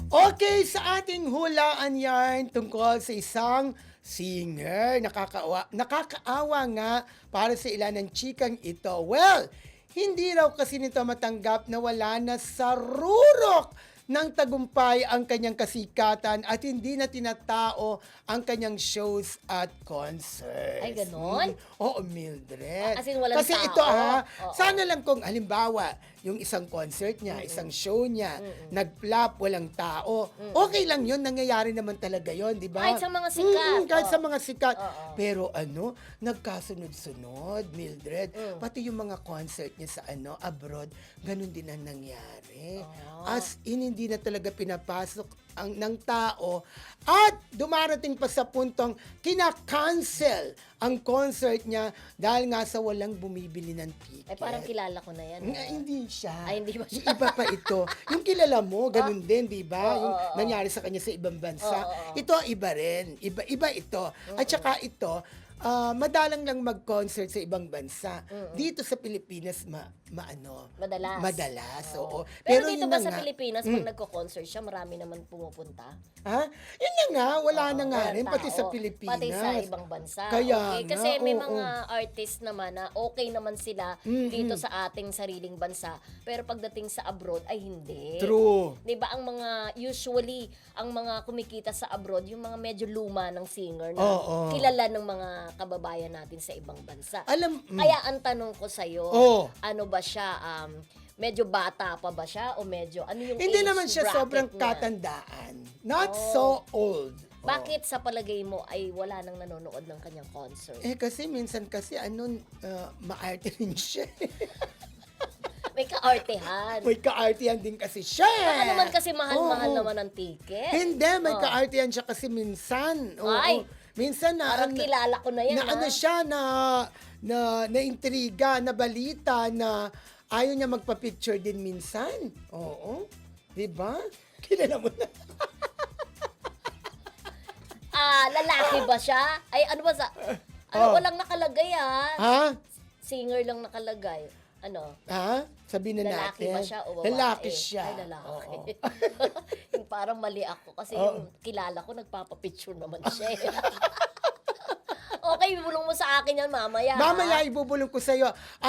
Okay, sa ating hulaan yarn tungkol sa isang singer. Nakakaawa nga para sa ilan ng chikang ito. Well, hindi raw kasi nito matanggap na wala na sa rurok ng tagumpay ang kanyang kasikatan at hindi na tinatao ang kanyang shows at concerts. Ay, ganon? Oo, Mildred. As in, walang Kasi tao? ito Oo. sana lang kung halimbawa, yung isang concert niya, isang show niya, nag-flop, walang tao, okay lang yun, nangyayari naman talaga yun, di ba? Kahit sa mga sikat. Kahit Oo. sa mga sikat. Oo. Pero nagkasunod-sunod, Mildred, pati yung mga concert niya sa abroad, ganun din ang nangyari. As in, hindi na talaga pinapasok ng tao at dumarating pa sa puntong kina-cancel ang concert niya dahil nga sa walang bumibili ng ticket. Ay, parang kilala ko na yan. Nga, hindi siya. Ay, hindi ba siya? Yung iba pa ito. Yung kilala mo, ganun din, di ba? Oo, Yung oo. nangyari sa kanya sa ibang bansa. Oo. Ito, iba rin. Iba ito. At saka ito, madalang lang mag-concert sa ibang bansa. Dito sa Pilipinas, Madalas. Madalas, oo. Pero dito yun ba na sa nga. Pilipinas, pag nagko-concert siya, marami naman pumupunta? Ha? Yun na nga, wala na nga Walang rin, pati sa tao. Pilipinas. Pati sa ibang bansa. Kaya okay? Kasi nga, may oo. mga artist naman na okay naman sila dito sa ating sariling bansa. Pero pagdating sa abroad, ay hindi. True. 'Di ba ang mga usually ang mga kumikita sa abroad yung mga medyo luma ng singer na Oo. kilala ng mga kababayan natin sa ibang bansa. Kaya ang tanong ko sa iyo, Oo. ano ba siya medyo bata pa ba siya o medyo ano yung Hindi age naman siya bracket sobrang niya? katandaan. Not so old. Bakit sa palagay mo ay wala nang nanonood ng kanyang concert? Kasi minsan kasi maarte rin siya. May kaartehan. May kaartihan din kasi siya. Baka naman kasi mahal-mahal Oo. naman ang ticket. Hindi, may Oh. kaartihan siya kasi minsan. Oo. Ay, Minsan Parang kilala ko na yan. na ano siya na intriga, na balita na ayaw niya magpa-picture din minsan. Oo. 'Di ba? Kilala mo na. Lalaki ba siya? Ay, ano ba sa... Ano, walang nakalagay Ha? Singer lang nakalagay. Ano? Ha? Sabihin na Lalaki natin. ba siya o babae? Lalaki siya. Ay, lalaki. Oo. Yung parang mali ako kasi yung kilala ko, nagpapapicture naman siya. Okay, bulong mo sa akin yan mamaya. Mamaya ibubulong ko sa iyo.